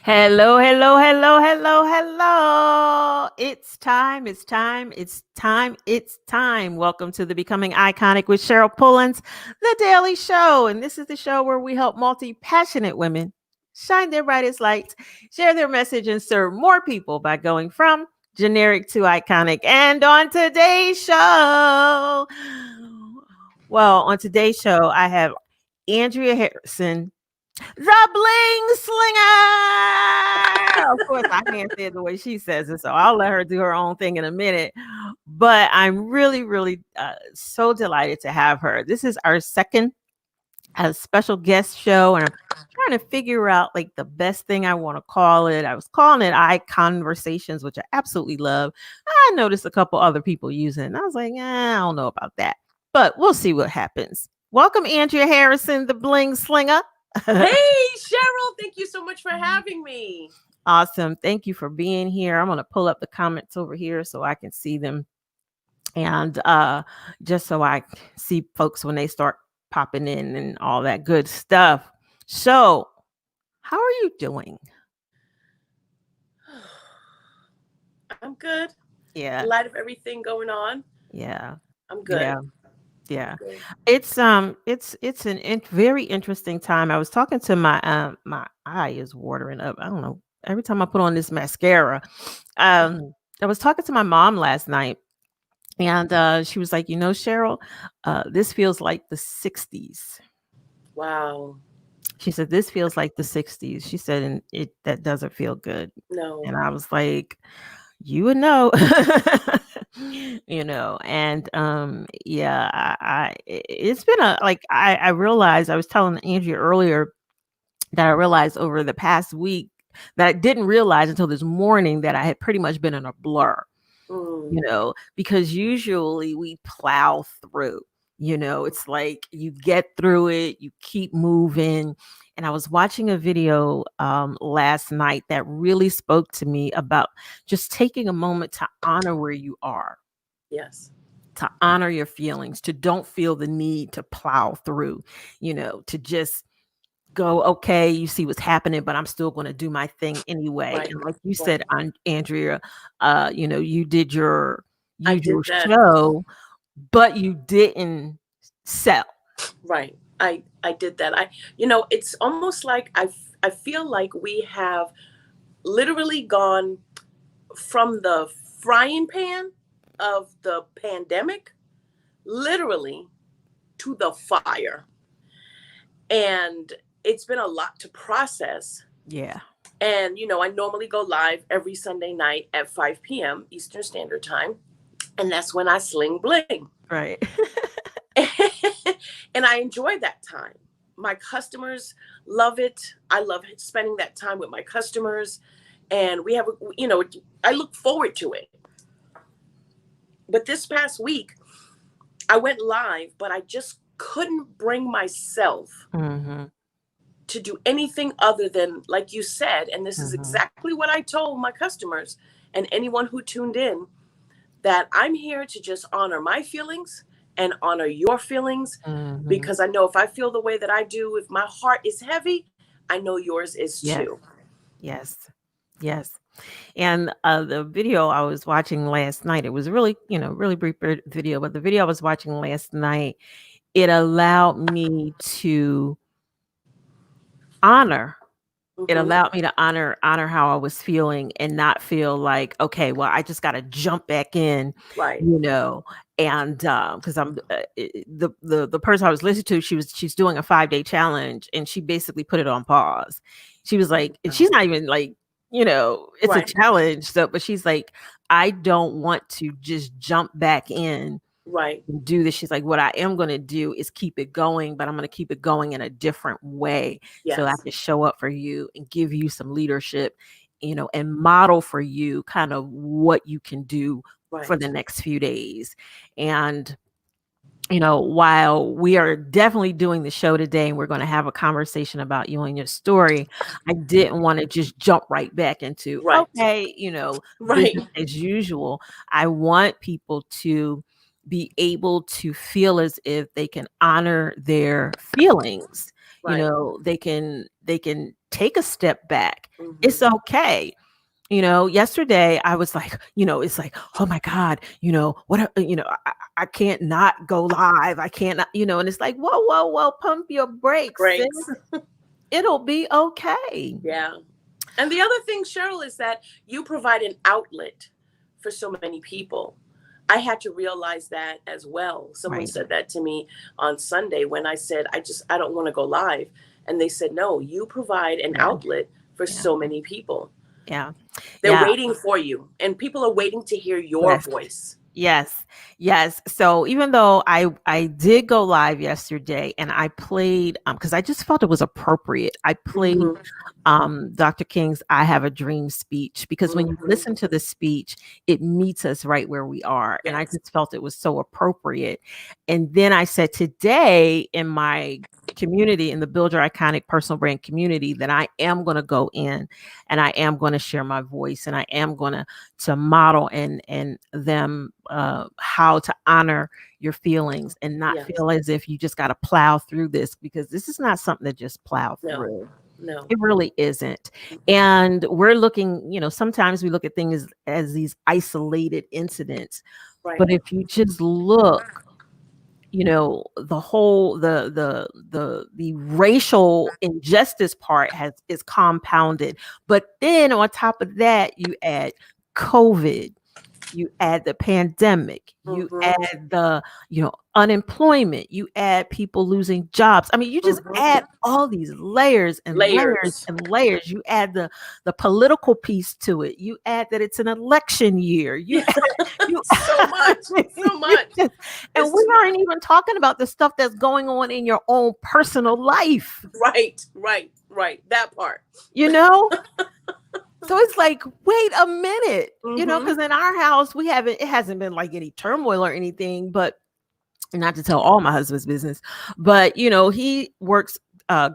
Hello, hello, hello, hello, hello. It's time, it's time, it's time, it's time. Welcome to the Becoming Iconic with Cheryl Pullins, the daily show. And this is the show where we help multi-passionate women shine their brightest lights, share their message, and serve more people by going from generic to iconic. And on today's show, on today's show, I have Andrea Harrison, the Bling Slinger. Of course, I can't say it the way she says it, so I'll let her do her own thing in a minute. But I'm really, really so delighted to have her. This is our second special guest show, and I'm trying to figure out like the best thing I want to call it. I was calling it I Conversations, which I absolutely love. I noticed a couple other people using it, and I was like, I don't know about that, but we'll see what happens. Welcome, Andrea Harrison, the Bling Slinger. Hey, Cheryl, thank you so much for having me. Awesome. Thank you for being here. I'm going to pull up the comments over here so I can see them. And just so I see folks when they start popping in and all that good stuff. So, how are you doing? I'm good. Yeah. In light of everything going on. Yeah. I'm good. Yeah. Good. It's very interesting time. I was talking to my eye is watering up. I don't know. Every time I put on this mascara, I was talking to my mom last night, and she was like, Cheryl, this feels like the 60s. Wow. She said, this feels like the 60s. She said, and that doesn't feel good. No. And I was like, you would know. And it's been I realized, I was telling Andrea earlier that I realized over the past week that I didn't realize until this morning that I had pretty much been in a blur. Because usually we plow through, it's like you get through it, you keep moving. And I was watching a video last night that really spoke to me about just taking a moment to honor where you are. Yes. To honor your feelings, to don't feel the need to plow through, to just go, okay, you see what's happening, but I'm still going to do my thing anyway. Right. And like you Right. said, Andrea, you did your that. show, but you didn't sell. Right. I did that. It's almost like I feel like we have literally gone from the frying pan of the pandemic literally to the fire. And it's been a lot to process. Yeah. And, I normally go live every Sunday night at 5 p.m. Eastern Standard Time. And that's when I sling bling. Right. And I enjoy that time. My customers love it. I love spending that time with my customers. And we have, I look forward to it. But this past week, I went live, but I just couldn't bring myself to do anything other than, like you said, and this is exactly what I told my customers and anyone who tuned in, that I'm here to just honor my feelings and honor your feelings, because I know if I feel the way that I do, if my heart is heavy, I know yours is too. Yes. And the video I was watching last night, it was really, really brief video, but the video I was watching last night, it allowed me to honor. It allowed me to honor how I was feeling and not feel like, okay, well, I just got to jump back in, Right. And because I'm the person I was listening to, she's doing a 5-day challenge, and she basically put it on pause. She was like, and she's not even like, it's a challenge. So, but she's like, I don't want to just jump back in. Right. And do this. She's like, what I am going to do is keep it going, but I'm going to keep it going in a different way. Yes. So I can show up for you and give you some leadership, and model for you kind of what you can do for the next few days. And, while we are definitely doing the show today and we're going to have a conversation about you and your story, I didn't want to just jump right back into, okay, business as usual. I want people to be able to feel as if they can honor their feelings. They can take a step back. It's Mm-hmm. okay. Yesterday I was like, it's like, oh my God, I can't not go live. I can't, not, and it's like, whoa, whoa, whoa, pump your brakes, sis. Breaks. It'll be okay. Yeah. And the other thing, Cheryl, is that you provide an outlet for so many people. I had to realize that as well. Someone Right. said that to me on Sunday when I said, I don't want to go live. And they said, no, you provide an Yeah. outlet for Yeah. so many people. Yeah. They're Yeah. waiting for you, and people are waiting to hear your Yes. voice. Yes. Yes. So even though I did go live yesterday and I played because I just felt it was appropriate. I played Dr. King's I Have a Dream speech because when you listen to the speech, it meets us right where we are. And I Yes. just felt it was so appropriate. And then I said today in my community, in the Build Your Iconic Personal Brand community, that I am going to go in and I am going to share my voice and I am going to model and them how to honor your feelings and not Yes. feel as if you just got to plow through this, because this is not something to just plow through. No. It really isn't. And we're looking, sometimes we look at things as these isolated incidents. Right. But if you just look, the whole the racial injustice part is compounded. But then on top of that, you add COVID, you add the pandemic, you add the unemployment, you add people losing jobs. I mean, you just add all these layers and layers and layers. You add the political piece to it. You add that it's an election year. You so much. And we aren't even talking about the stuff that's going on in your own personal life. Right. That part. So it's like, wait a minute, because in our house, it hasn't been like any turmoil or anything, but not to tell all my husband's business, but, he works a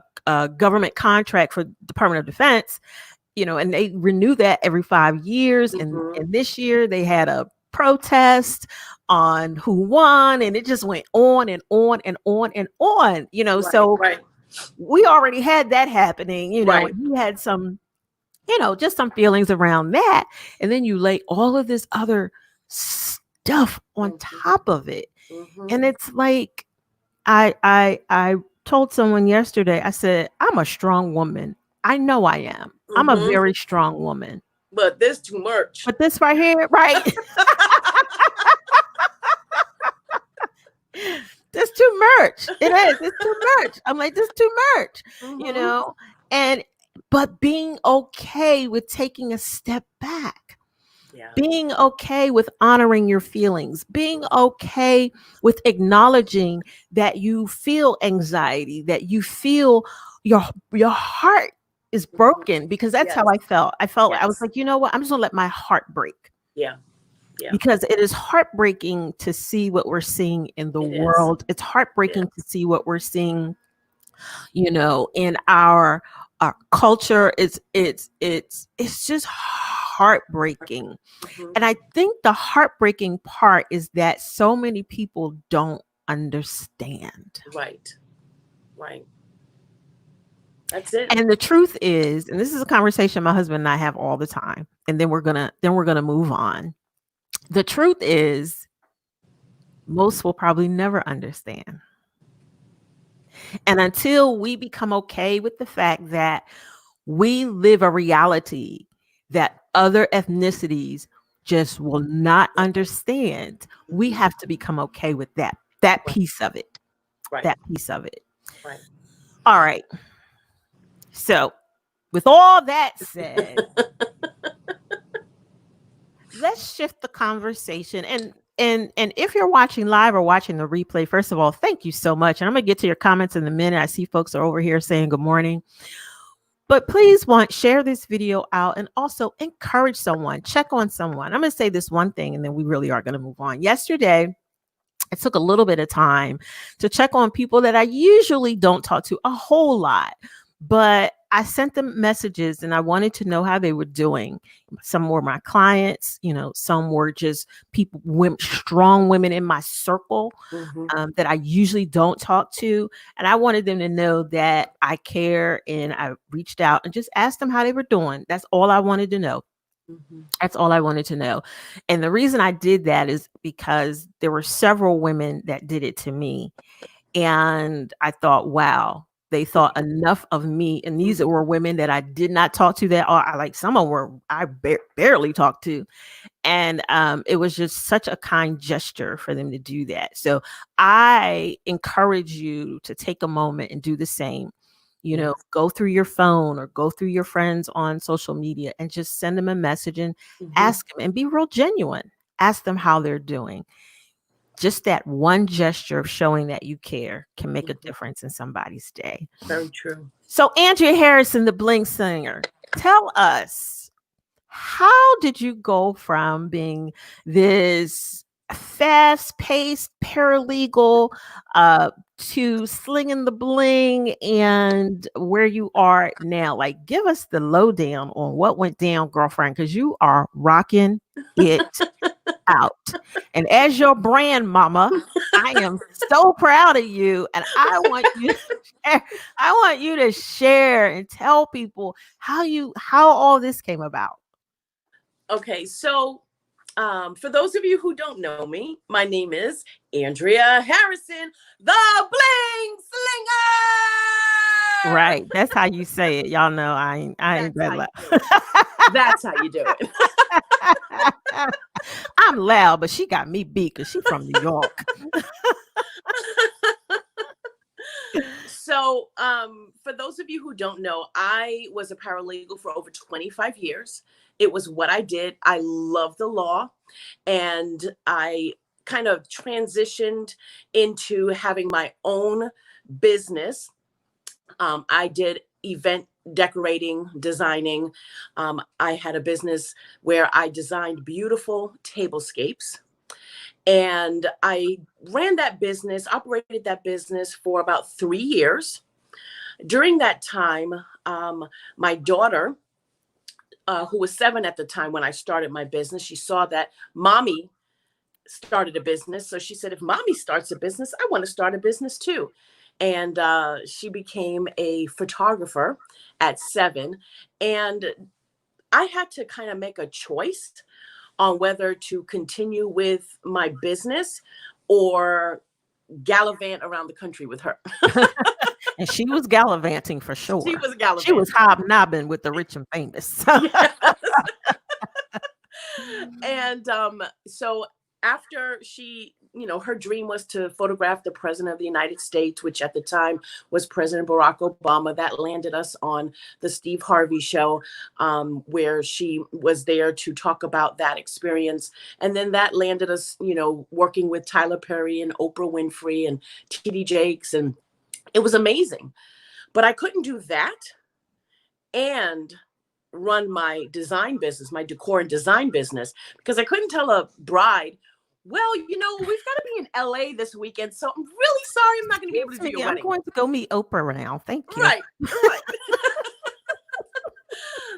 government contract for Department of Defense, and they renew that every 5 years. And this year they had a protest on who won, and it just went on and on and on and on, so we already had that happening, and he had some, just some feelings around that. And then you lay all of this other stuff on top of it. And it's like, I told someone yesterday, I said, I'm a strong woman. I know I am. I'm a very strong woman. But this too much. But this right here, right? This too much. It is. It's too much. I'm like, this too much, but being okay with taking a step back, being okay with honoring your feelings, being okay with acknowledging that you feel anxiety, that you feel your heart is broken, because that's how I felt. I was like, you know what? I'm just gonna let my heart break. Yeah. Because it is heartbreaking to see what we're seeing in the world. It's heartbreaking to see what we're seeing, in our culture. It's just heartbreaking. And I think the heartbreaking part is that so many people don't understand. Right. That's it. And the truth is, and this is a conversation my husband and I have all the time, and then we're gonna move on. The truth is, most will probably never understand. And until we become okay with the fact that we live a reality that other ethnicities just will not understand, we have to become okay with that piece of it. That piece of it. Right. All right. So, with all that said, let's shift the conversation. And if you're watching live or watching the replay, first of all, thank you so much. And I'm going to get to your comments in a minute. I see folks are over here saying good morning. But please share this video out and also encourage someone, check on someone. I'm going to say this one thing and then we really are going to move on. Yesterday, I took a little bit of time to check on people that I usually don't talk to a whole lot. But I sent them messages and I wanted to know how they were doing. Some were my clients, some were just people, women, strong women in my circle that I usually don't talk to. And I wanted them to know that I care. And I reached out and just asked them how they were doing. That's all I wanted to know. That's all I wanted to know. And the reason I did that is because there were several women that did it to me. And I thought, wow, they thought enough of me. And these were women that I did not talk to, that are like, some of them were I barely talked to. And it was just such a kind gesture for them to do that. So I encourage you to take a moment and do the same. Go through your phone or go through your friends on social media and just send them a message and ask them, and be real genuine. Ask them how they're doing. Just that one gesture of showing that you care can make a difference in somebody's day. Very true. So Andrea Harrison, the Bling Slinger, tell us, how did you go from being this fast-paced paralegal to slinging the bling and where you are now? Like, give us the lowdown on what went down, girlfriend, because you are rocking it out. And as your brand mama, I am so proud of you. And I want you to share and tell people how all this came about. Okay, so for those of you who don't know me, my name is Andrea Harrison, the Bling Slinger. Right. That's how you say it. Y'all know I ain't that loud. That's how you do it. I'm loud, but she got me beat because she's from New York. So for those of you who don't know, I was a paralegal for over 25 years. It was what I did. I love the law, and I kind of transitioned into having my own business. I did event decorating, designing. I had a business where I designed beautiful tablescapes. And I ran that business, operated that business for about 3 years. During that time, my daughter, who was 7 at the time when I started my business, she saw that mommy started a business. So she said, if mommy starts a business, I want to start a business too. And she became a photographer at 7. And I had to kind of make a choice on whether to continue with my business or gallivant around the country with her. And she was gallivanting for sure. She was gallivanting. She was hobnobbing with the rich and famous. Yes. And so after she, her dream was to photograph the president of the United States, which at the time was President Barack Obama. That landed us on the Steve Harvey show, where she was there to talk about that experience. And then that landed us, working with Tyler Perry and Oprah Winfrey and T.D. Jakes. And it was amazing. But I couldn't do that and run my design business, my decor and design business, because I couldn't tell a bride, well, we've got to be in LA this weekend, so I'm really sorry I'm not going to be able to do your wedding. I'm going to go meet Oprah now. Thank you. Right.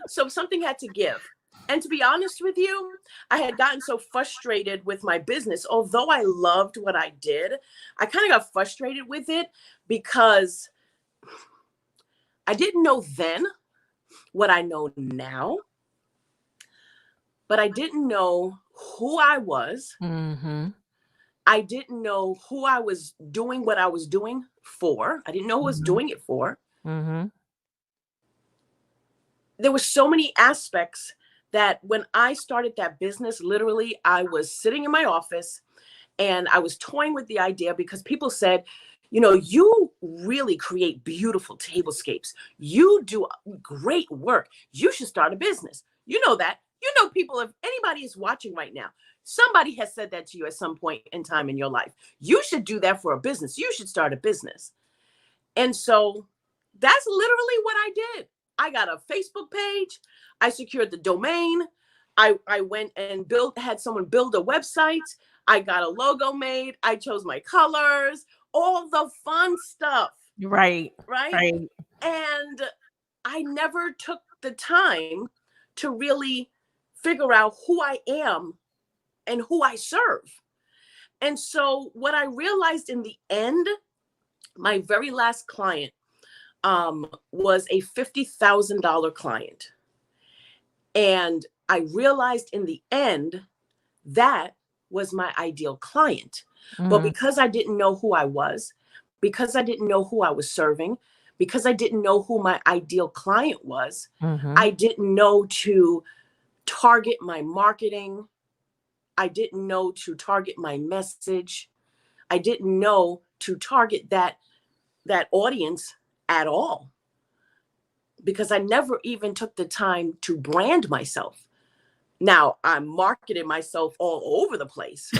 So something had to give. And to be honest with you, I had gotten so frustrated with my business. Although I loved what I did, I kind of got frustrated with it because I didn't know then what I know now, but I didn't know who I was. Mm-hmm. I didn't know who I was doing what I was doing for. I didn't know who I was doing it for. Mm-hmm. There were so many aspects that when I started that business, literally, I was sitting in my office and I was toying with the idea because people said, you really create beautiful tablescapes. You do great work. You should start a business. You know that. People, if anybody is watching right now, somebody has said that to you at some point in time in your life. You should do that for a business. You should start a business. And so that's literally what I did. I got a Facebook page. I secured the domain. I went and had someone build a website. I got a logo made. I chose my colors, all the fun stuff. Right. And I never took the time to really figure out who I am and who I serve. And so what I realized in the end, my very last client was a $50,000 client. And I realized in the end that was my ideal client. But because I didn't know who I was, because I didn't know who I was serving, because I didn't know who my ideal client was, I didn't know to target my marketing. I didn't know to target my message. I didn't know to target that audience at all, because I never even took the time to brand myself. Now I'm marketing myself all over the place.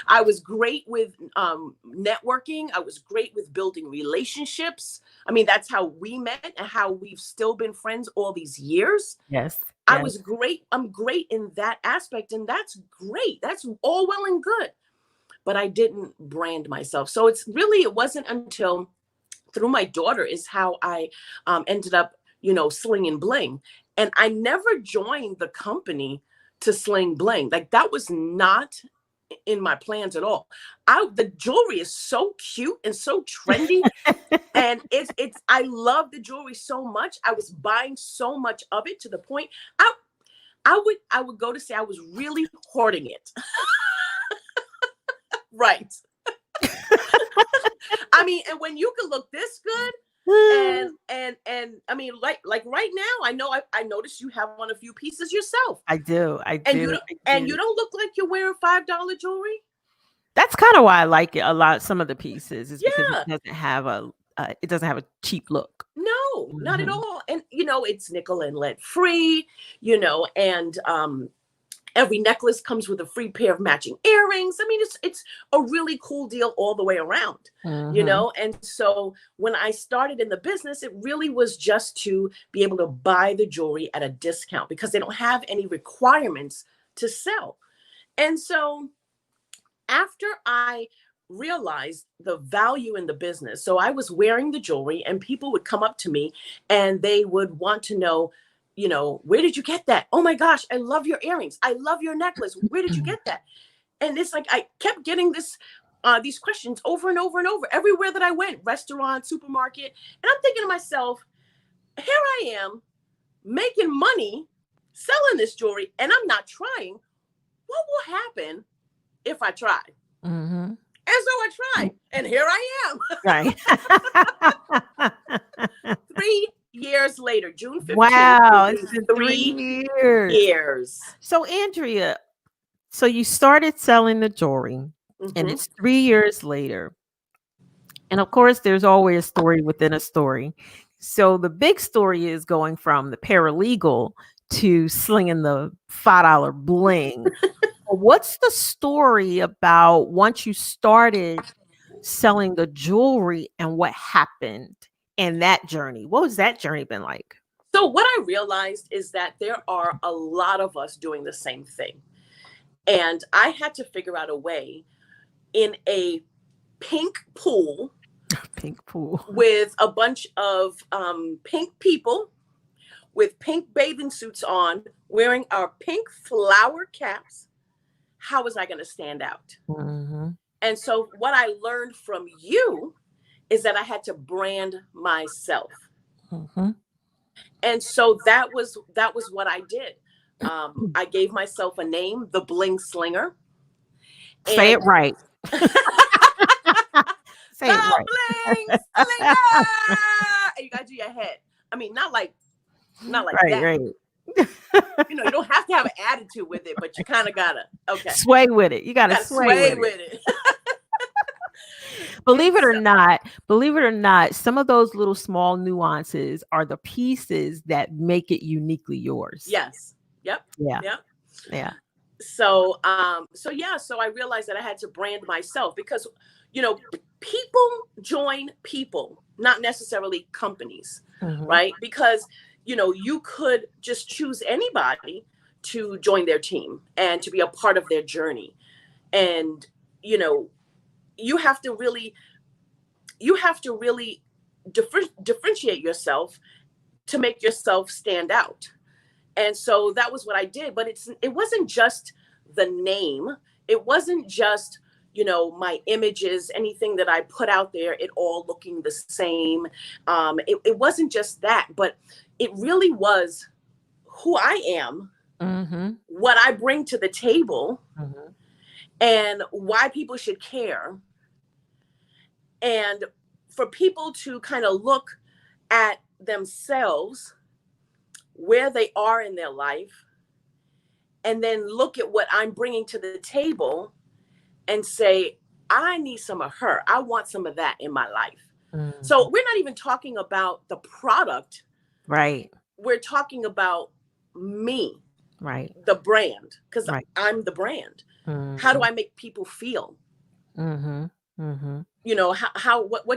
I was great with networking. I was great with building relationships. I mean, that's how we met and how we've still been friends all these years. Yes. I was great. I'm great in that aspect. And that's great. That's all well and good. But I didn't brand myself. So it wasn't until through my daughter is how I ended up, slinging bling. And I never joined the company to sling bling. Like, that was not in my plans at all. The jewelry is so cute and so trendy. And I love the jewelry so much. I was buying so much of it to the point I would go to say I was really hoarding it. Right. I mean, and when you can look this good, and I mean, like right now, I know I noticed you have on a few pieces yourself. I do. And you don't look like you're wearing $5 jewelry. That's kind of why I like it a lot. Some of the pieces is because it doesn't have a cheap look. No, not at all. And it's nickel and lead free. And every necklace comes with a free pair of matching earrings. I mean, it's a really cool deal all the way around, And so when I started in the business, it really was just to be able to buy the jewelry at a discount because they don't have any requirements to sell. And so after I realized the value in the business, so I was wearing the jewelry and people would come up to me and they would want to know, where did you get that? Oh my gosh, I love your earrings. I love your necklace. Where did you get that? And it's like, I kept getting these questions over and over and over, everywhere that I went, restaurant, supermarket. And I'm thinking to myself, here I am making money selling this jewelry and I'm not trying. What will happen if I try? And so I tried and here I am. Right. 3 years later, June 15th. Wow, it's been 3 years. So Andrea, so you started selling the jewelry and it's 3 years later. And of course, there's always a story within a story. So the big story is going from the paralegal to slinging the $5 bling. What's the story about once you started selling the jewelry and what happened in that journey? What was that journey been like? So what I realized is that there are a lot of us doing the same thing. And I had to figure out a way in a pink pool with a bunch of pink people with pink bathing suits on, wearing our pink flower caps. How was I going to stand out? And so what I learned from you is that I had to brand myself. And so that was what I did. I gave myself a name, the Bling Slinger. Say it right. Say it right. Bling Slinger. And you got to do your head. I mean, not like that. Right. You don't have to have an attitude with it, but you kind of gotta sway with it. You gotta sway with it. Believe it or not, some of those little small nuances are the pieces that make it uniquely yours. Yes. Yep. Yeah. So I realized that I had to brand myself because, people join people, not necessarily companies, right? Because you could just choose anybody to join their team and to be a part of their journey. And, you have to really differentiate yourself to make yourself stand out. And so that was what I did. But it wasn't just the name. It wasn't just, my images, anything that I put out there, it all looking the same. It wasn't just that, but it really was who I am, what I bring to the table, and why people should care. And for people to kind of look at themselves, where they are in their life, and then look at what I'm bringing to the table and say, I need some of her. I want some of that in my life. So we're not even talking about the product. Right. We're talking about me. Right. The brand. Because I'm the brand. How do I make people feel? What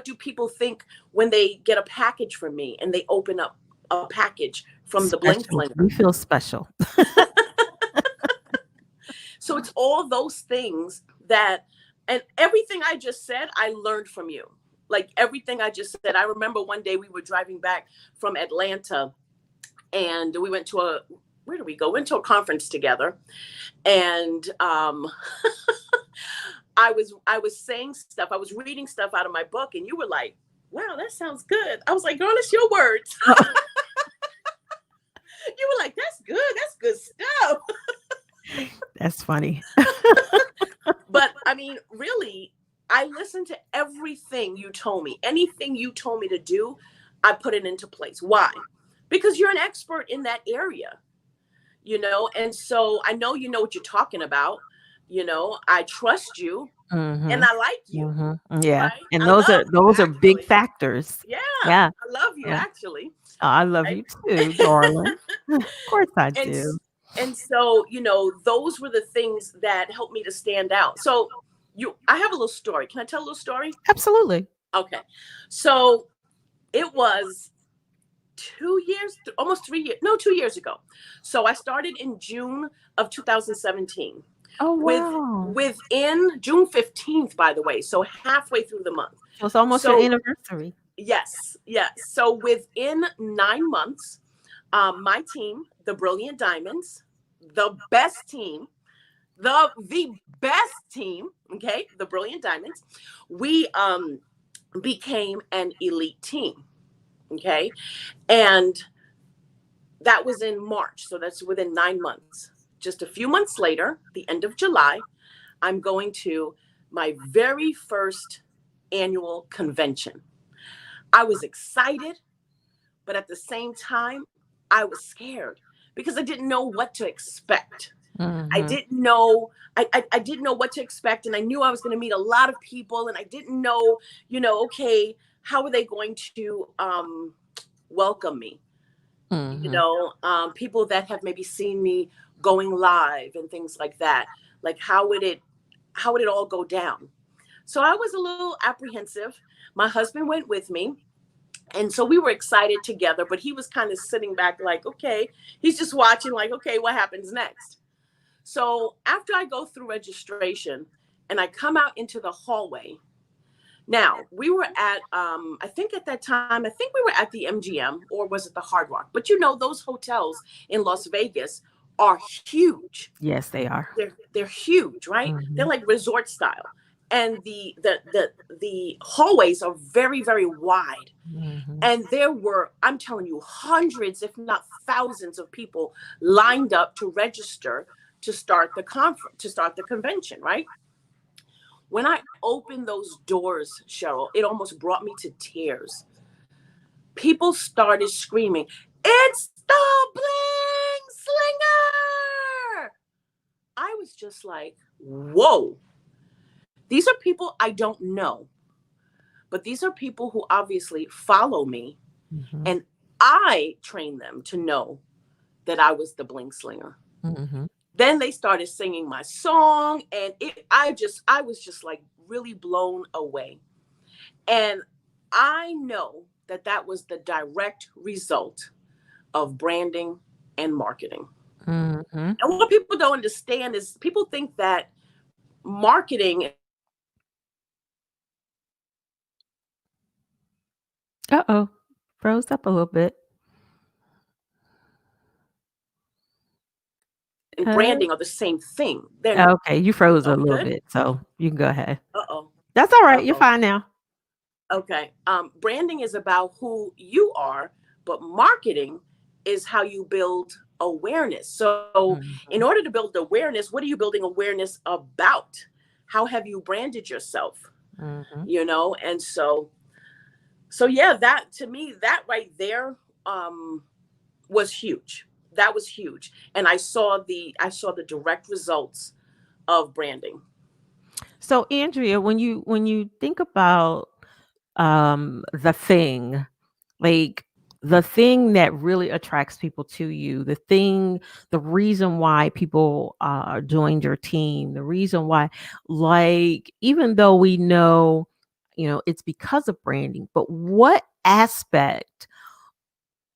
do people think when they get a package from me and they open up a package from the Bling Slinger? We feel special. So it's all those things and everything I just said, I learned from you. Like everything I just said. I remember one day we were driving back from Atlanta, and we went to where did we go? Went to a conference together. And I was saying stuff. I was reading stuff out of my book, and you were like, wow, that sounds good. I was like, girl, it's your words. You were like, that's good. That's good stuff. That's funny. But I mean, really, I listened to everything you told me. Anything you told me to do, I put it into place. Why? Because you're an expert in that area, and so I know you know what you're talking about. I trust you, and I like you. Yeah. Right? And those are big factors. Yeah. Yeah. I love you, actually. Oh, I love you too, darling. Of course I do. And so, those were the things that helped me to stand out. So I have a little story. Can I tell a little story? Absolutely. Okay. So it was 2 years, almost 3 years, no, 2 years ago. So I started in June of 2017. Oh, wow. Within June 15th, by the way. So halfway through the month. So it's almost your anniversary. Yes. So within 9 months, my team, the Brilliant Diamonds, the best team, the best team, okay, the Brilliant Diamonds, we became an elite team, okay, and that was in March, so that's within 9 months. Just a few months later, the end of July, I'm going to my very first annual convention. I was excited, but at the same time, I was scared because I didn't know what to expect. I didn't know. I didn't know what to expect, and I knew I was going to meet a lot of people, and I didn't know, okay, how are they going to welcome me? People that have maybe seen me going live and things like that. Like how would it all go down? So I was a little apprehensive. My husband went with me. And so we were excited together, but he was kind of sitting back like, okay, he's just watching like, okay, what happens next? So after I go through registration and I come out into the hallway, now we were at, I think at that time, we were at the MGM, or was it the Hard Rock? But those hotels in Las Vegas are huge. Yes, they are. They're huge, right? They're like resort style. And the hallways are very, very wide. And there were, I'm telling you, hundreds, if not thousands of people lined up to register to start the conference, to start the convention, right? When I opened those doors, Cheryl, it almost brought me to tears. People started screaming, "It's the Bling Slinger!" I was just like, whoa. These are people I don't know, but these are people who obviously follow me, and I trained them to know that I was the Bling Slinger. Then they started singing my song, and I was just like really blown away. And I know that was the direct result of branding and marketing. And what people don't understand is people think that marketing Uh-oh. Froze up a little bit. And Uh, branding are the same thing. They're okay, you froze a oh, little good. bit, so you can go ahead. Uh-oh. That's all right. You're Uh-oh. fine now. Okay. Branding is about who you are, but marketing is how you build awareness. So, in Mhm, order to build awareness, what are you building awareness about? How have you branded yourself? mhm. And so yeah, that to me, that right there um, was huge. That was huge, and I saw the direct results of branding. So, Andrea, when you think about the thing, like the thing that really attracts people to you, the reason why people joined your team, the reason why, like, even though we know, it's because of branding, but what aspect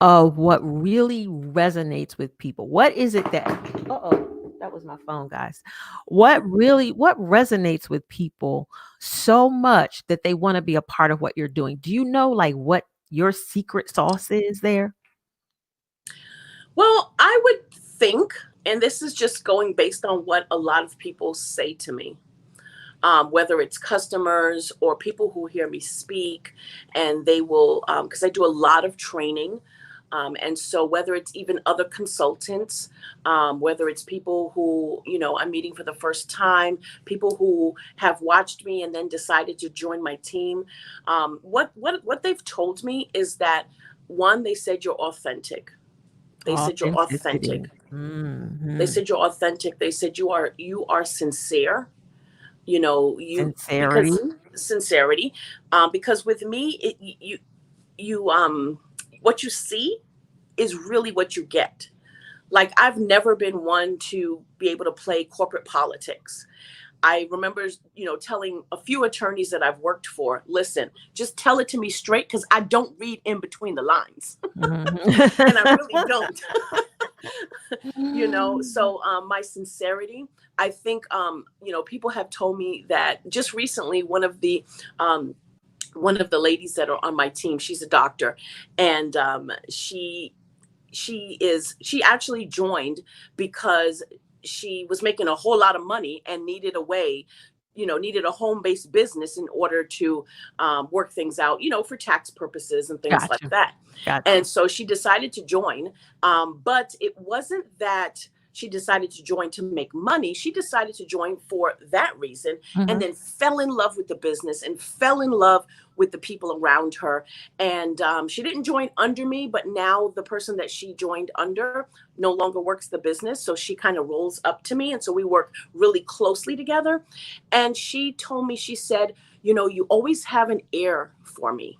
of what really resonates with people? What is it that, uh-oh, that was my phone, guys. What resonates with people so much that they want to be a part of what you're doing? Do you know like what your secret sauce is there? Well, I would think, and this is just going based on what a lot of people say to me, whether it's customers or people who hear me speak, and they will, because I do a lot of training. And so, whether it's even other consultants, whether it's people who, I'm meeting for the first time, people who have watched me and then decided to join my team, what they've told me is that one, they said you're authentic. They said you're authentic. Authenticity. They Mhm. said you're authentic. They said you are sincere. You Sincerity. because sincerity, because with me, you what you see is really what you get. Like, I've never been one to be able to play corporate politics. I remember, telling a few attorneys that I've worked for, listen, just tell it to me straight because I don't read in between the lines. Mhm. And I really don't. So my sincerity, I think, people have told me that just recently, um, one of the ladies that are on my team, she's a doctor, and she actually joined because she was making a whole lot of money and needed a way, needed a home-based business in order to work things out, for tax purposes and things like Gotcha. that. Gotcha. And so she decided to join, but it wasn't that she decided to join to make money. She decided to join for that reason, and Mhm. then fell in love with the business and fell in love with the people around her. And she didn't join under me, but now the person that she joined under no longer works the business. So she kind of rolls up to me. And so we work really closely together. And she told me, she said, you always have an air for me.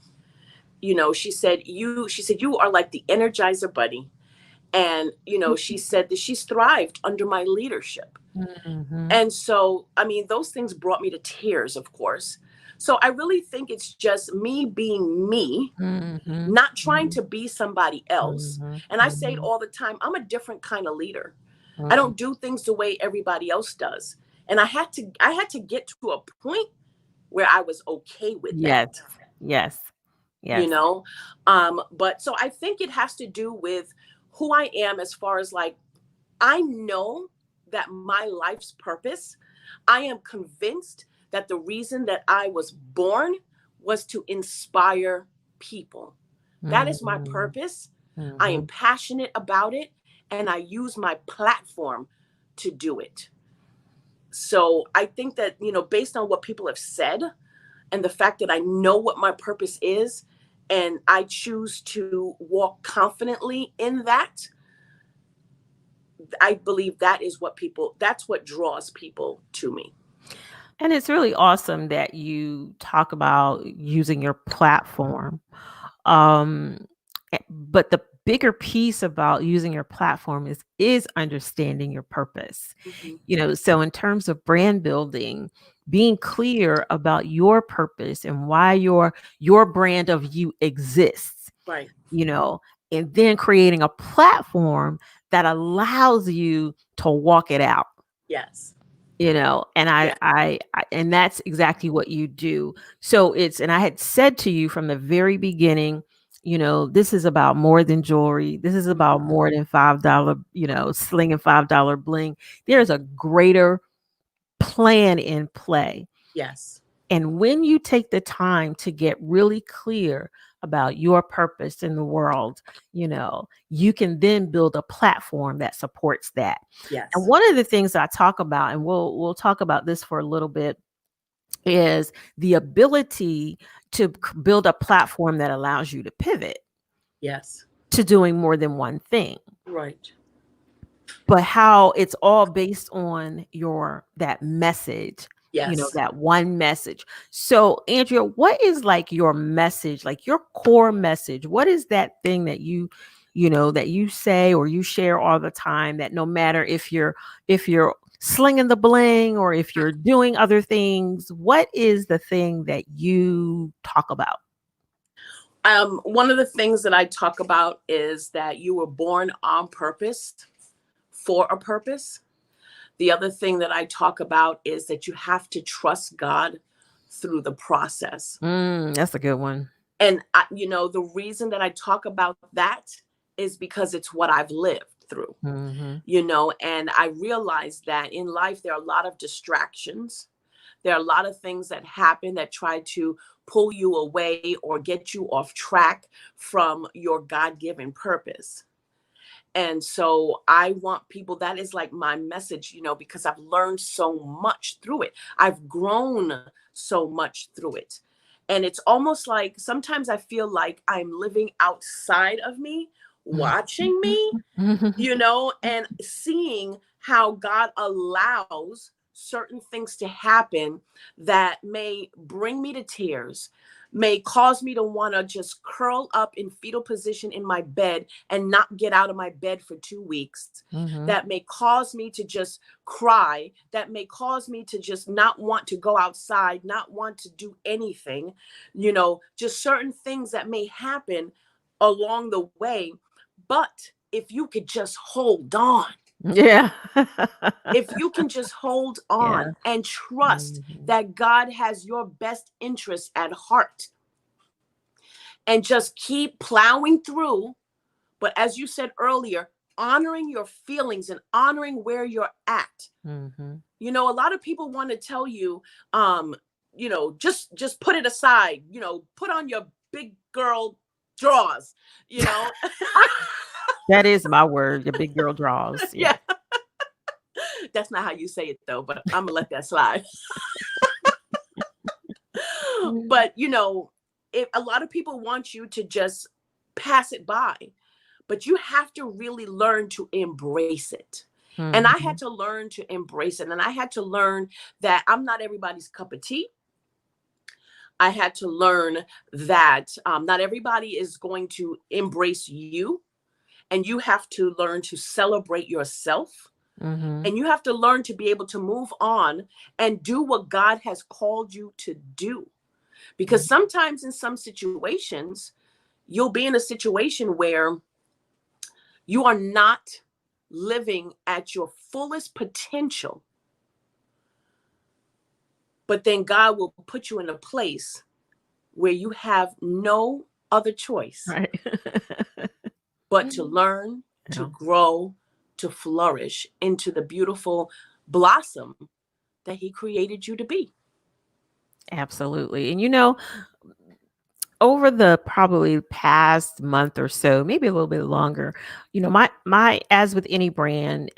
She said, you are like the Energizer Bunny. And, she said that she's thrived under my leadership. Mhm. And so, I mean, those things brought me to tears, of course. So I really think it's just me being me, Mhm. not trying Mhm. to be somebody else. Mhm. And I say it Mhm. all the time, I'm a different kind of leader. I Mhm. don't do things the way everybody else does. And I had to get to a point where I was okay with that. Yes. Yes. you Yes. know but so I think it has to do with who I am, as far as, like, I know that my life's purpose, I am convinced that the reason that I was born was to inspire people. That is my Mhm. purpose. I am Mhm. passionate about it, and I use my platform to do it. So I think that, based on what people have said, and the fact that I know what my purpose is, and I choose to walk confidently in that, I believe that's what draws people to me. And it's really awesome that you talk about using your platform. Um, but the bigger piece about using your platform is understanding your purpose. Hmm. So in terms of brand building, being clear about your purpose and why your brand of you exists, Right. you know, and then creating a platform that allows you to walk it out. Yes. And Yeah. and that's exactly what you do. So and I had said to you from the very beginning, this is about more than jewelry. This is about Mhm. more than $5, slinging $5 bling. There's a greater plan in play. Yes. And when you take the time to get really clear about your purpose in the world, you can then build a platform that supports that. And Yes. one of the things I talk about, and we'll talk about this for a little bit, is the ability to build a platform that allows you to pivot Yes. to doing more than one thing, Right. but how it's all based on that message, Yes. that one message. So Andrea, what is like your message, like your core message? What is that thing that that you say or you share all the time, that no matter if you're slinging the bling or if you're doing other things, what is the thing that you talk about? One of the things that I talk about is that you were born on purpose for a purpose. The other thing that I talk about is that you have to trust God through the process. That's a good one. And the reason that I talk about that is because it's what I've lived through. Hmm. And I realize that in life there are a lot of distractions. There are a lot of things that happen that try to pull you away or get you off track from your God-given purpose. And so I want people, that is like my message, because I've learned so much through it. I've grown so much through it. And it's almost like sometimes I feel like I'm living outside of me, watching me, and seeing how God allows certain things to happen that may bring me to tears, may cause me to want to just curl up in fetal position in my bed and not get out of my bed for 2 weeks, Hmm. that may cause me to just cry, that may cause me to just not want to go outside, not want to do anything, just certain things that may happen along the way. But if you could just hold on, Yeah. if you can just hold Yeah. on and trust Mhm. that God has your best interests at heart and just keep plowing through. But as you said earlier, honoring your feelings and honoring where you're at. Mhm. A lot of people want to tell you, just put it aside, put on your big girl drawers, you know. That is my word, your big girl draws. Yeah. Yeah. That's not how you say it though, but I'm gonna let that slide. Mhm. But if a lot of people want you to just pass it by, but you have to really learn to embrace it. And I had Mhm. to learn to embrace it. And I had to learn that I'm not everybody's cup of tea. I had to learn that not everybody is going to embrace you. And you have to learn to celebrate yourself. Mhm. And you have to learn to be able to move on and do what God has called you to do. Because sometimes in some situations, you'll be in a situation where you are not living at your fullest potential, but then God will put you in a place where you have no other choice Right. but to learn, to Yeah. grow, to flourish into the beautiful blossom that He created you to be. Absolutely. And over the probably past month or so, maybe a little bit longer, my as with any brand,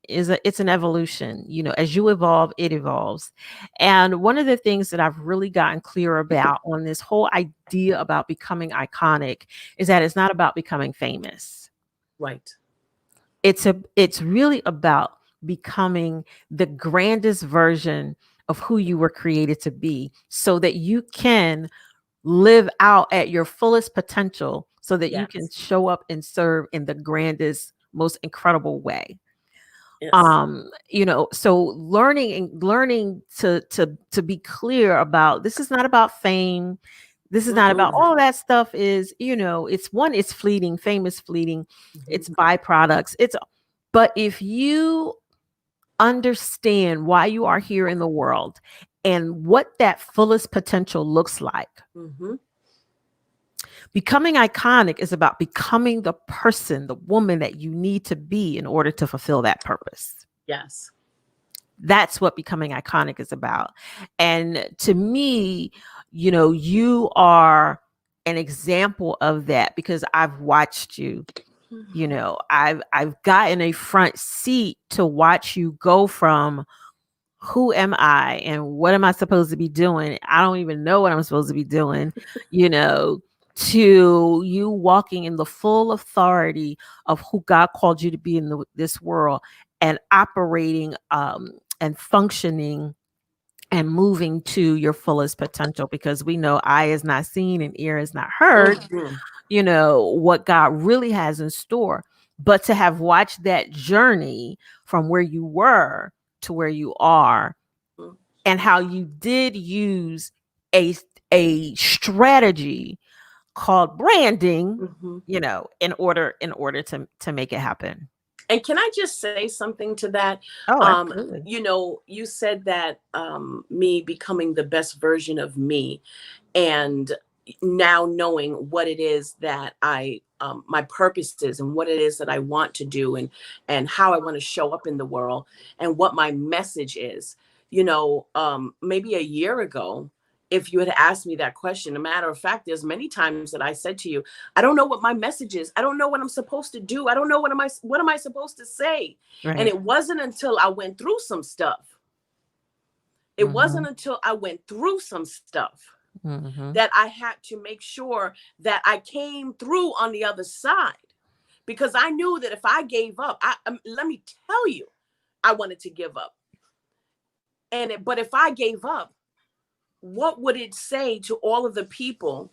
it's an evolution. As you evolve, it evolves. And one of the things that I've really gotten clear about on this whole idea about becoming iconic is that it's not about becoming famous. Right. It's really about becoming the grandest version of who you were created to be, so that you can live out at your fullest potential, so that you can Yes. show up and serve in the grandest, most incredible way. Yes. So learning to be clear about, this is not about fame. This is not about Mm-mm. all that stuff. It's fleeting. Fame is fleeting. Mhm. It's byproducts. But if you understand why you are here in the world and what that fullest potential looks like. Mm-hmm. Becoming iconic is about becoming the person, the woman that you need to be in order to fulfill that purpose. Yes. That's what becoming iconic is about. And to me, you are an example of that because I've watched you. I've gotten a front seat to watch you go from who am I and what am I supposed to be doing? I don't even know what I'm supposed to be doing, you know, to you walking in the full authority of who God called you to be in this world and operating and functioning and moving to your fullest potential, because we know eye is not seen and ear is not heard, Mm-hmm. what God really has in store. But to have watched that journey from where you were to where you are, and how you did use a strategy called branding, Mm-hmm. in order to make it happen. And can I just say something to that? Oh, absolutely. You said that me becoming the best version of me, and now knowing what it is that my purpose is and what it is that I want to do, and how I want to show up in the world and what my message is. Maybe a year ago, if you had asked me that question, a matter of fact, there's many times that I said to you, I don't know what my message is. I don't know what I'm supposed to do. I don't know what am I supposed to say. And Right. it wasn't until I went through some stuff. It Mm-hmm. wasn't until I went through some stuff Mm-hmm. that I had to make sure that I came through on the other side, because I knew that if I gave up, let me tell you, I wanted to give up. But if I gave up, what would it say to all of the people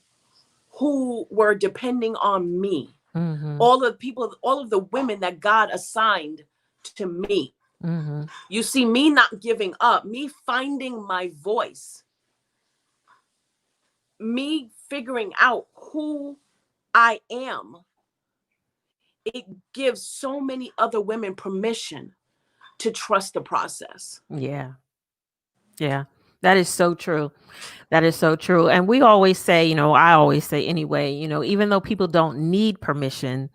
who were depending on me? Mm-hmm. All of the people, all of the women that God assigned to me. Mm-hmm. You see, me not giving up, me finding my voice, me figuring out who I am, it gives so many other women permission to trust the process. Yeah. Yeah. That is so true. That is so true. And we always say, I always say anyway, even though people don't need permission,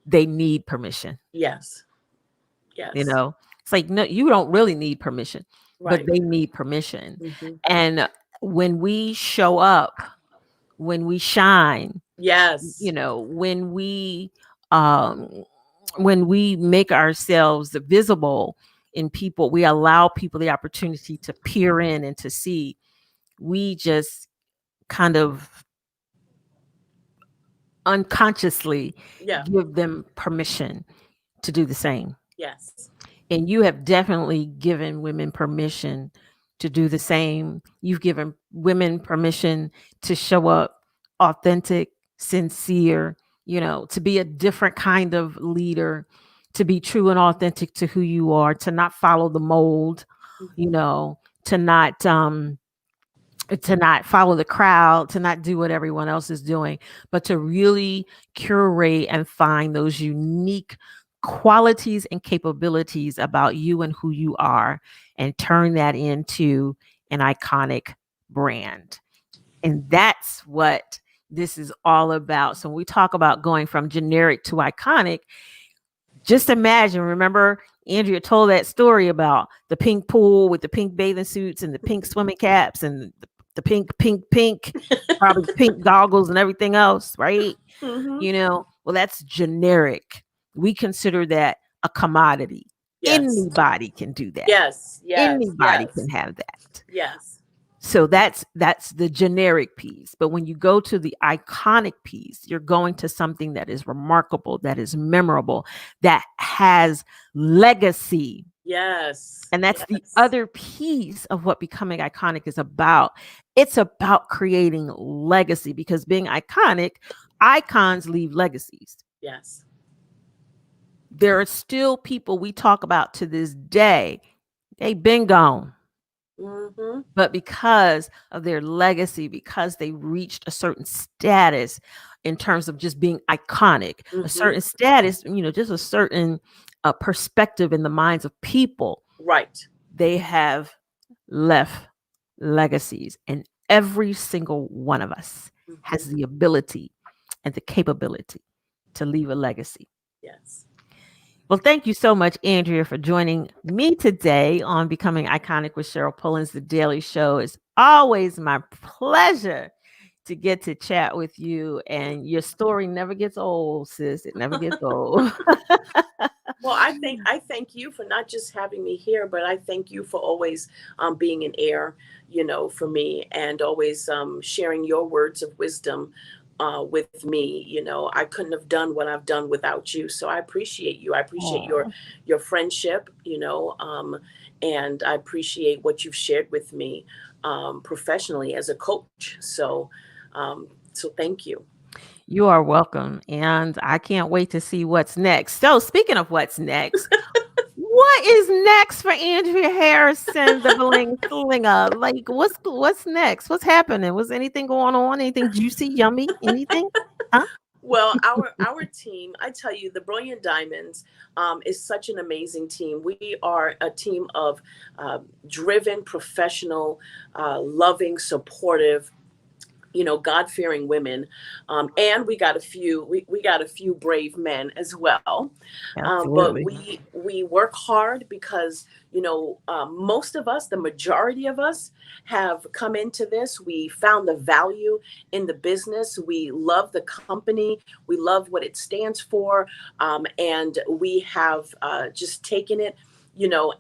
they need permission. Yes. You Yes. know, it's like, no, you don't really need permission, but Right. they need permission. Mm-hmm. And when we show up, when we shine, Yes. when um, we make ourselves visible in people, we allow people the opportunity to peer in and to see. We just kind of unconsciously Yeah. give them permission to do the same. Yes. And you have definitely given women permission to do the same. You've given women permission to show up authentic, sincere, to be a different kind of leader, to be true and authentic to who you are, to not follow the mold, Mm-hmm. to not follow the crowd, to not do what everyone else is doing, but to really curate and find those unique qualities and capabilities about you and who you are, and turn that into an iconic brand. And that's what this is all about. So when we talk about going from generic to iconic, just imagine, remember Andrea told that story about the pink pool with the pink bathing suits and the pink swimming caps and the pink, probably pink goggles and everything else, right? Mm-hmm. Well, that's generic. We consider that a commodity. Yes. Anybody can do that. Yes. Yes. Anybody Yes. can have that. Yes. So that's the generic piece. But when you go to the iconic piece, you're going to something that is remarkable, that is memorable, that has legacy. Yes. And that's the Yes. other piece of what becoming iconic is about. It's about creating legacy, because being iconic, icons leave legacies. Yes. There are still people we talk about to this day. They've been gone. Mm-hmm. But because of their legacy, because they reached a certain status in terms of just being iconic, a Mm-hmm. certain status, just a certain perspective in the minds of people. Right. They have left legacies, and every single one of us has Mm-hmm. the ability and the capability to leave a legacy. Yes. Well, thank you so much, Andrea, for joining me today on Becoming Iconic with Cheryl Pullins, the Daily Show. It's always my pleasure to get to chat with you, and your story never gets old, sis. It never gets old. Well, I thank you for not just having me here, but I thank you for always being an air, for me, and always sharing your words of wisdom with me. I couldn't have done what I've done without you, so I appreciate you. I appreciate your Oh, your friendship, and I appreciate what you've shared with me professionally as a coach. So thank you. you are welcome. And I can't wait to see what's next. So, speaking of what's next, what is next for Andrea Harrison, the Bling Slinger? Like, what's next? What's happening? Was anything going on? Anything juicy, yummy? Anything? Huh? Well, our team, I tell you, the Brilliant Diamonds is such an amazing team. We are a team of driven, professional, loving, supportive, God-fearing women, and we got a few brave men as well. But Absolutely. we work hard because most of us, the majority of us, have come into this. We found the value in the business. We love the company. We love what it stands for, and we have just taken it.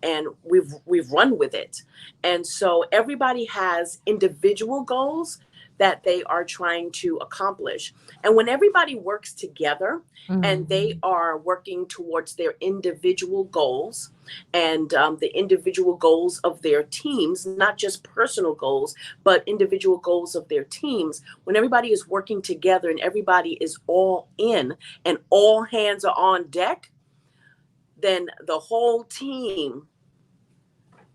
And we've run with it. And so everybody has individual goals that they are trying to accomplish. And when everybody works together and they Mhm. are working towards their individual goals and the individual goals of their teams, not just personal goals, but individual goals of their teams, when everybody is working together and everybody is all in and all hands are on deck, then the whole team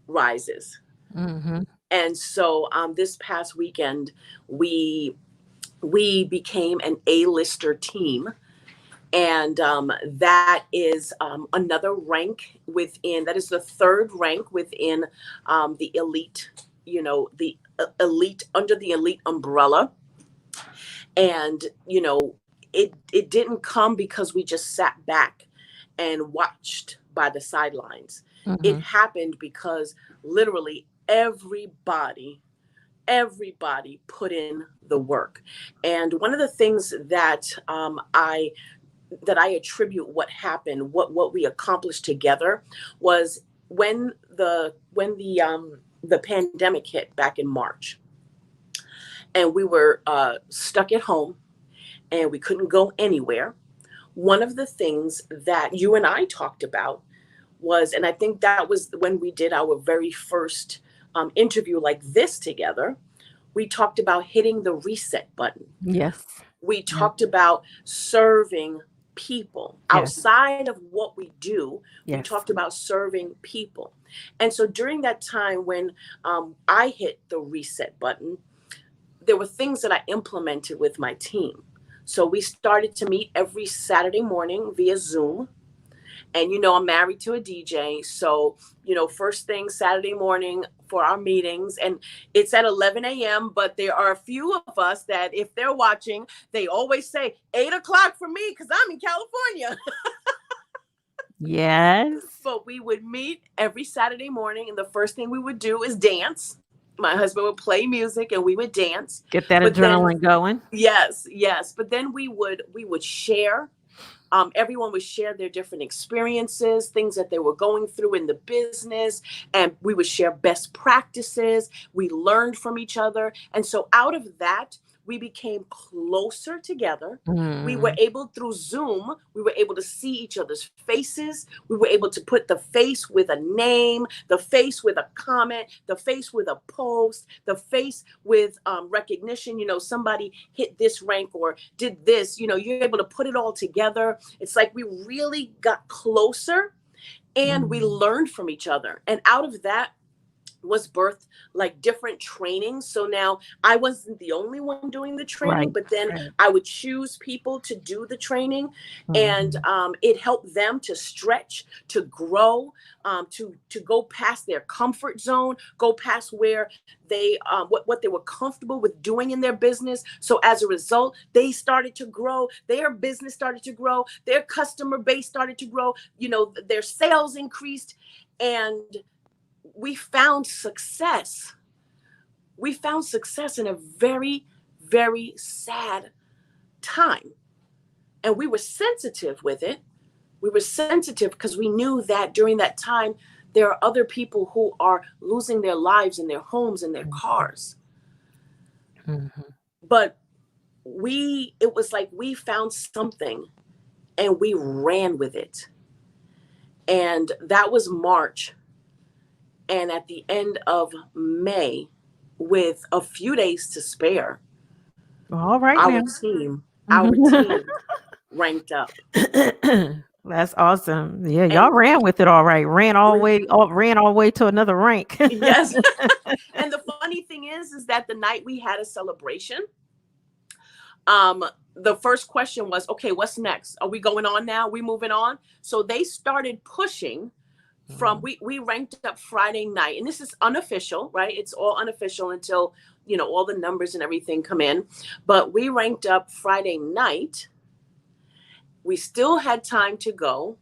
rises. Mhm. And so this past weekend, we we became an A-lister team, and that is another rank within. That is the third rank within the elite. The elite, under the elite umbrella, and it didn't come because we just sat back and watched by the sidelines. It Mhm. happened because literally everybody put in the work. And one of the things that I attribute what happened, what we accomplished together, was when the pandemic hit back in March, and we were stuck at home and we couldn't go anywhere. One of the things that you and I talked about was, and I think that was when we did our very first interview like this together. We talked about hitting the reset button. Yes. We Yeah. talked about serving people Yes. outside of what we do. We Yes. talked about serving people. And so during that time when I hit the reset button, there were things that I implemented with my team. So we started to meet every Saturday morning via Zoom. And I'm married to a DJ, so first thing Saturday morning for our meetings, and it's at 11 a.m. But there are a few of us that, if they're watching, they always say 8 o'clock for me because I'm in California. Yes. But we would meet every Saturday morning, and the first thing we would do is dance. My husband would play music, and we would dance. Get that But then, adrenaline going. yes, yes. But then we would share. Everyone would share their different experiences, things that they were going through in the business, and we would share best practices. We learned from each other. And so out of that, we became closer together. We were Mm. able, through Zoom, we were able to see each other's faces. We were able to put the face with a name, the face with a comment, the face with a post, the face with recognition. Somebody hit this rank or did this. You're able to put it all together. It's like we really got closer and we Mm. learned from each other. And out of that, was birthed like different trainings. So now I wasn't the only one doing the training, Right. but then Right. I would choose people to do the training, and Mhm. it helped them to stretch, to grow, to go past their comfort zone, go past where they what they were comfortable with doing in their business. So as a result, they started to grow. Their business started to grow. Their customer base started to grow. You know, their sales increased, and we found success. We found success in a very, very sad time. And we were sensitive with it. We were sensitive because we knew that during that time, there are other people who are losing their lives and their homes and their cars. Mhm. But it was like we found something and we ran with it. And that was March. And at the end of May, with a few days to spare, All right our now. team, our Mhm. team ranked up. That's awesome. Yeah, y'all And ran with it all right. Ran all the way to another rank. yes. And the funny thing is that the night we had a celebration, um, the first question was, okay, what's next? Are we going on now? We moving on? So they started pushing from Mhm. we ranked up Friday night, and this is unofficial, right? It's all unofficial until all the numbers and everything come in. But we ranked up Friday night. We still had time to go,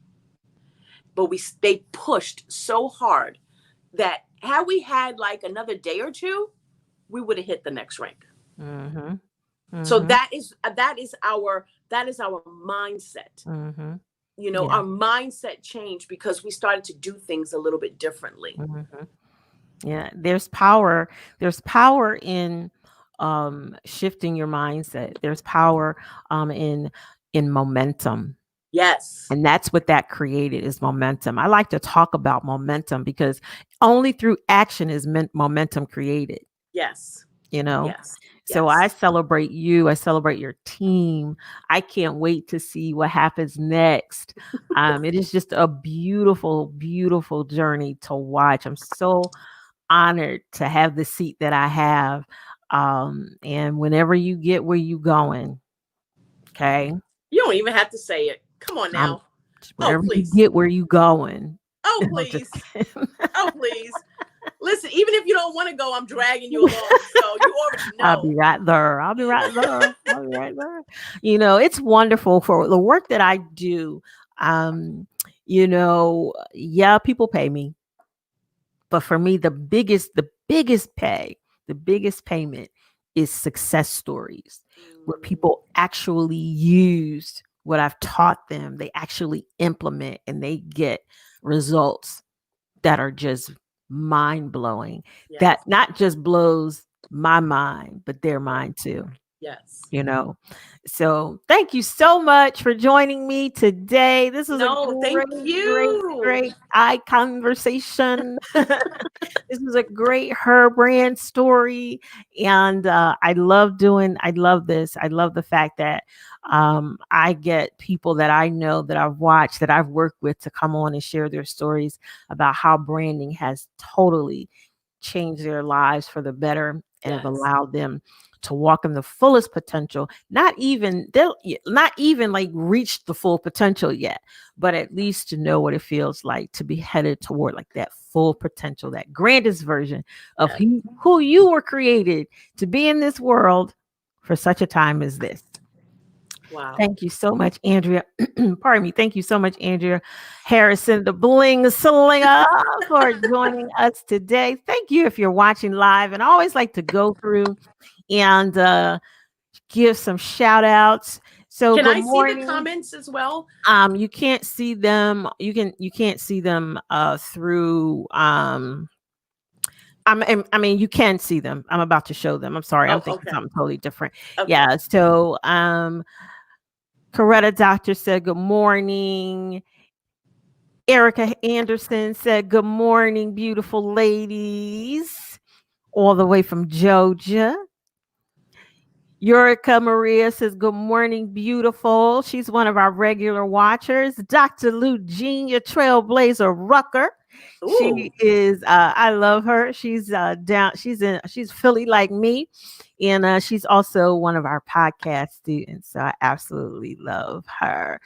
but they pushed so hard that had we had like another day or two, we would have hit the next rank. Mhm. So Mhm. that is our mindset. Mhm. Our Yeah. mindset changed because we started to do things a little bit differently. Mhm. Yeah, there's power in shifting your mindset. There's power in momentum. Yes. And that's what that created is momentum. I like to talk about momentum because only through action is momentum created, Yes. you know? Yes. So I Yes. celebrate you. I celebrate your team. I can't wait to see what happens next. It is just a beautiful, beautiful journey to watch. I'm so honored to have the seat that I have. And whenever you get where you going, okay, You don't even have to say it. Come on I'm now. Oh, whenever you please. get where you going. Oh, I'm just please. Oh, please. Listen, even if you don't want to go, I'm dragging you along. So you already I'll be know. right there. I'll be right there. I'll be right there. It's wonderful for the work that I do. Um, yeah, people pay me, but for me, the biggest payment is success stories where Mm, people actually used what I've taught them. They actually implement and they get results that are just mind blowing. That yes. not just blows my mind, but their Right. mind too Yes. you know. So thank you so much for joining me today. This was a No, thank you. great eye conversation. This was a great her brand story. And I love this. I love the fact that I get people that I know that I've watched, that I've worked with to come on and share their stories about how branding has totally changed their lives for the better and have Yes. allowed them to walk in the fullest potential. They'll not even like reach the full potential yet, but at least to know what it feels like to be headed toward like that full potential, that grandest version of Yes. who you were created to be in this world for such a time as this. Wow. Thank you so much, Andrea. Pardon me. Thank you so much, Andrea Harrison, the Bling Slinger, for joining us today. Thank you if you're watching live. And I always like to go through and give some shout outs. So Can good I see the morning. comments as well? You can't see them. You can't see them through I mean, you can see them. I'm about to show them. I'm sorry. I'm Oh, thinking okay. something totally different. Okay. Yeah. So, Coretta Doctor said, good morning. Erica Anderson said, good morning, beautiful ladies, all the way from Georgia. Yurica Maria says, good morning, beautiful. She's one of our regular watchers. Dr. Lou Jr., Trailblazer Rucker She Ooh. is I love her. She's Philly like me. And she's also one of our podcast students. So I absolutely love her.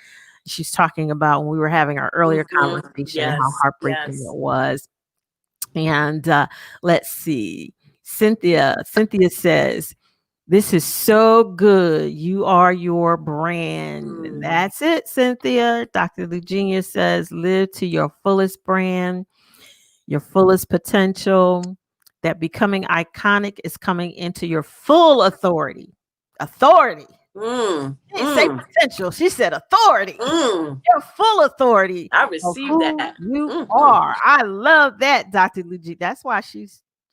She's talking about when we were having our earlier conversation and how Yes. heartbreaking it Yes. was. And let's see. Cynthia says, this is so good. You are your brand. Mm. That's it, Cynthia. Dr. Eugenia says, live to your fullest brand, your fullest potential. That becoming iconic is coming into your full authority. Authority. Mm. She didn't say Mm. potential. She said authority. Mm. Your full authority I of received who that. you Hmm. are. I love that, Dr. Luigi. That's why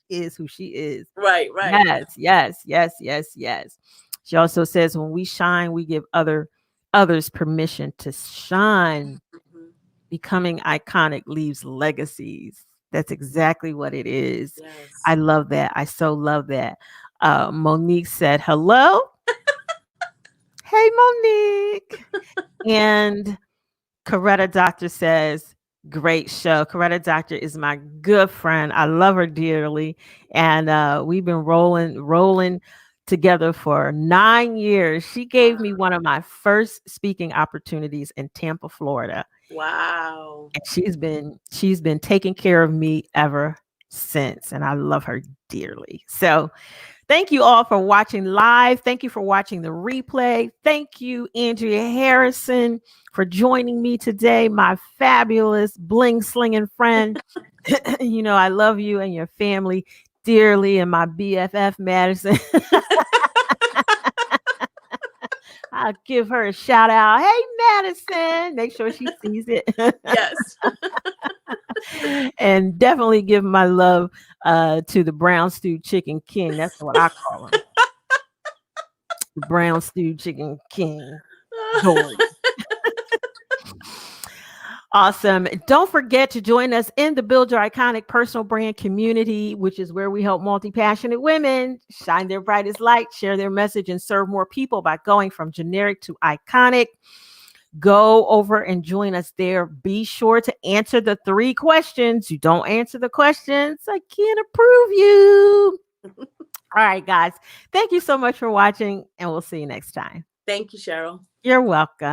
is who she is. Right. Right. Yes, yes, yes, yes, yes. She also says when we shine, we give others permission to shine. Mhm. Becoming iconic leaves legacies. That's exactly what it is. Yes. I love that. I so love that. Monique said, hello. Hey, Monique. And Coretta Doctor says, great show. Coretta Doctor is my good friend. I love her dearly. And we've been rolling together for 9 years. She gave me Wow. one of my first speaking opportunities in Tampa, Florida. Wow. And she's been taking care of me ever since. And I love her dearly. So thank you all for watching live. Thank you for watching the replay. Thank you, Andrea Harrison, for joining me today, my fabulous bling slinging friend. You know, I love you and your family dearly, and my BFF, Madison. I'll give her a shout out. Hey, Madison. Make sure she sees it. Yes. And definitely give my love to the brown stew chicken king. That's what I call him. The brown stew chicken king. Dory. Awesome. Don't forget to join us in the Build Your Iconic Personal Brand community, which is where we help multi-passionate women shine their brightest light, share their message, and serve more people by going from generic to iconic. Go over and join us there. Be sure to answer the 3 questions. You don't answer the questions, I can't approve you. All right, guys. Thank you so much for watching, and we'll see you next time. Thank you, Cheryl. You're welcome.